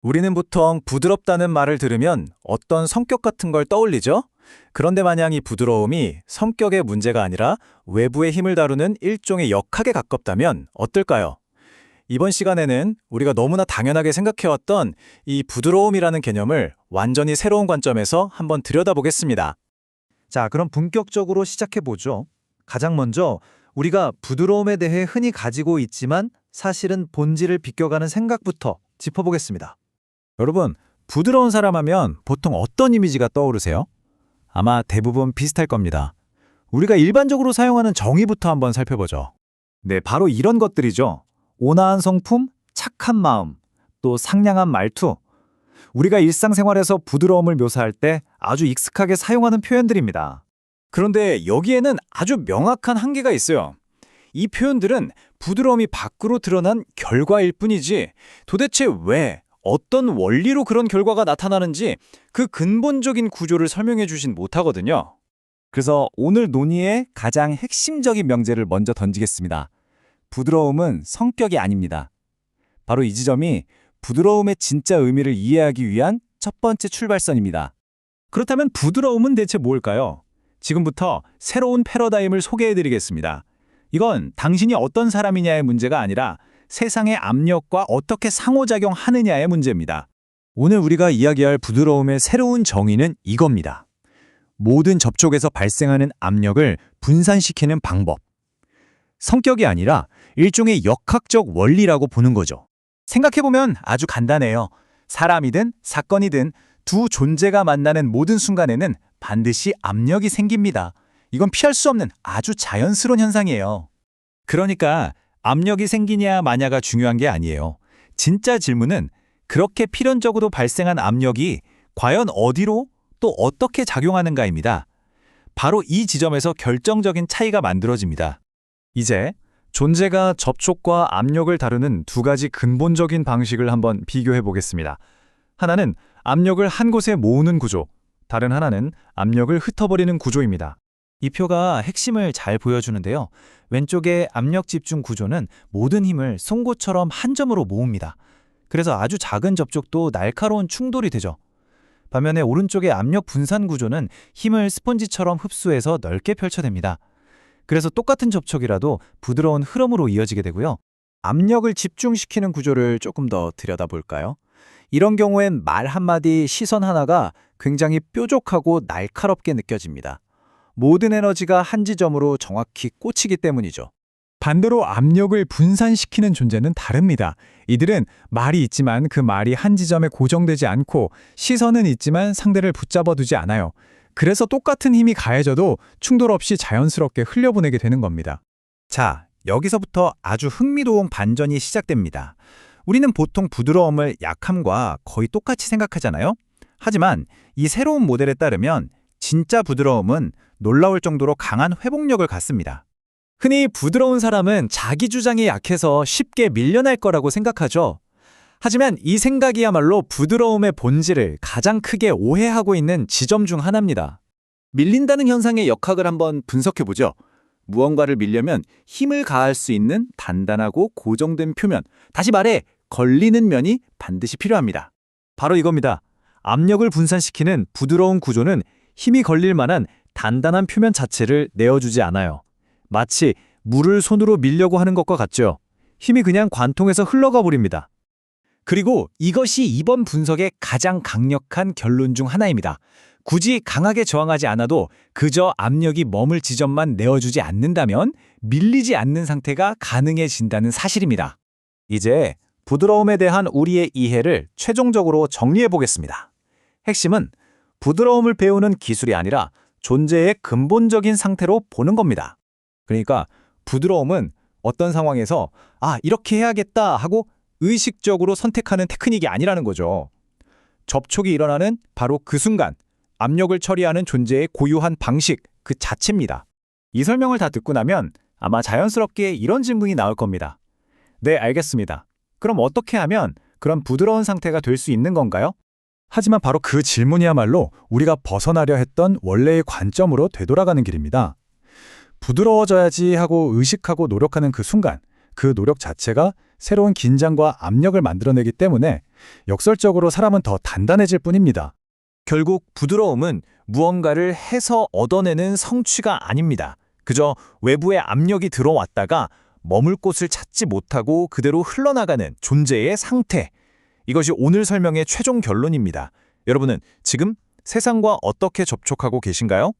우리는 보통 부드럽다는 말을 들으면 어떤 성격 같은 걸 떠올리죠? 그런데 만약 이 부드러움이 성격의 문제가 아니라 외부의 힘을 다루는 일종의 역학에 가깝다면 어떨까요? 이번 시간에는 우리가 너무나 당연하게 생각해왔던 이 부드러움이라는 개념을 완전히 새로운 관점에서 한번 들여다보겠습니다. 자, 그럼 본격적으로 시작해보죠. 가장 먼저 우리가 부드러움에 대해 흔히 가지고 있지만 사실은 본질을 비껴가는 생각부터 짚어보겠습니다. 여러분, 부드러운 사람 하면 보통 어떤 이미지가 떠오르세요? 아마 대부분 비슷할 겁니다. 우리가 일반적으로 사용하는 정의부터 한번 살펴보죠. 네, 바로 이런 것들이죠. 온화한 성품, 착한 마음, 또 상냥한 말투. 우리가 일상생활에서 부드러움을 묘사할 때 아주 익숙하게 사용하는 표현들입니다. 그런데 여기에는 아주 명확한 한계가 있어요. 이 표현들은 부드러움이 밖으로 드러난 결과일 뿐이지 도대체 왜, 어떤 원리로 그런 결과가 나타나는지 그 근본적인 구조를 설명해 주진 못하거든요. 그래서 오늘 논의의 가장 핵심적인 명제를 먼저 던지겠습니다. 부드러움은 성격이 아닙니다. 바로 이 지점이 부드러움의 진짜 의미를 이해하기 위한 첫 번째 출발선입니다. 그렇다면 부드러움은 대체 뭘까요? 지금부터 새로운 패러다임을 소개해드리겠습니다. 이건 당신이 어떤 사람이냐의 문제가 아니라 세상의 압력과 어떻게 상호작용하느냐의 문제입니다. 오늘 우리가 이야기할 부드러움의 새로운 정의는 이겁니다. 모든 접촉에서 발생하는 압력을 분산시키는 방법. 성격이 아니라 일종의 역학적 원리라고 보는 거죠. 생각해보면 아주 간단해요. 사람이든 사건이든 두 존재가 만나는 모든 순간에는 반드시 압력이 생깁니다. 이건 피할 수 없는 아주 자연스러운 현상이에요. 그러니까 압력이 생기냐 마냐가 중요한 게 아니에요. 진짜 질문은 그렇게 필연적으로 발생한 압력이 과연 어디로 또 어떻게 작용하는가입니다. 바로 이 지점에서 결정적인 차이가 만들어집니다. 이제 존재가 접촉과 압력을 다루는 두 가지 근본적인 방식을 한번 비교해 보겠습니다. 하나는 압력을 한 곳에 모으는 구조, 다른 하나는 압력을 흩어버리는 구조입니다. 이 표가 핵심을 잘 보여주는데요. 왼쪽의 압력 집중 구조는 모든 힘을 송곳처럼 한 점으로 모읍니다. 그래서 아주 작은 접촉도 날카로운 충돌이 되죠. 반면에 오른쪽의 압력 분산 구조는 힘을 스펀지처럼 흡수해서 넓게 펼쳐냅니다. 그래서 똑같은 접촉이라도 부드러운 흐름으로 이어지게 되고요. 압력을 집중시키는 구조를 조금 더 들여다볼까요? 이런 경우엔 말 한마디, 시선 하나가 굉장히 뾰족하고 날카롭게 느껴집니다. 모든 에너지가 한 지점으로 정확히 꽂히기 때문이죠. 반대로 압력을 분산시키는 존재는 다릅니다. 이들은 말이 있지만 그 말이 한 지점에 고정되지 않고 시선은 있지만 상대를 붙잡아두지 않아요. 그래서 똑같은 힘이 가해져도 충돌 없이 자연스럽게 흘려보내게 되는 겁니다. 자, 여기서부터 아주 흥미로운 반전이 시작됩니다. 우리는 보통 부드러움을 약함과 거의 똑같이 생각하잖아요. 하지만 이 새로운 모델에 따르면 진짜 부드러움은 놀라울 정도로 강한 회복력을 갖습니다. 흔히 부드러운 사람은 자기 주장이 약해서 쉽게 밀려날 거라고 생각하죠. 하지만 이 생각이야말로 부드러움의 본질을 가장 크게 오해하고 있는 지점 중 하나입니다. 밀린다는 현상의 역학을 한번 분석해보죠. 무언가를 밀려면 힘을 가할 수 있는 단단하고 고정된 표면, 다시 말해 걸리는 면이 반드시 필요합니다. 바로 이겁니다. 압력을 분산시키는 부드러운 구조는 힘이 걸릴 만한 단단한 표면 자체를 내어주지 않아요. 마치 물을 손으로 밀려고 하는 것과 같죠. 힘이 그냥 관통해서 흘러가 버립니다. 그리고 이것이 이번 분석의 가장 강력한 결론 중 하나입니다. 굳이 강하게 저항하지 않아도 그저 압력이 머물 지점만 내어주지 않는다면 밀리지 않는 상태가 가능해진다는 사실입니다. 이제 부드러움에 대한 우리의 이해를 최종적으로 정리해 보겠습니다. 핵심은 부드러움을 배우는 기술이 아니라 존재의 근본적인 상태로 보는 겁니다. 그러니까 부드러움은 어떤 상황에서 이렇게 해야겠다 하고 의식적으로 선택하는 테크닉이 아니라는 거죠. 접촉이 일어나는 바로 그 순간 압력을 처리하는 존재의 고유한 방식 그 자체입니다. 이 설명을 다 듣고 나면 아마 자연스럽게 이런 질문이 나올 겁니다. 네, 알겠습니다. 그럼 어떻게 하면 그런 부드러운 상태가 될 수 있는 건가요? 하지만 바로 그 질문이야말로 우리가 벗어나려 했던 원래의 관점으로 되돌아가는 길입니다. 부드러워져야지 하고 의식하고 노력하는 그 순간, 그 노력 자체가 새로운 긴장과 압력을 만들어내기 때문에 역설적으로 사람은 더 단단해질 뿐입니다. 결국 부드러움은 무언가를 해서 얻어내는 성취가 아닙니다. 그저 외부의 압력이 들어왔다가 머물 곳을 찾지 못하고 그대로 흘러나가는 존재의 상태. 이것이 오늘 설명의 최종 결론입니다. 여러분은 지금 세상과 어떻게 접촉하고 계신가요?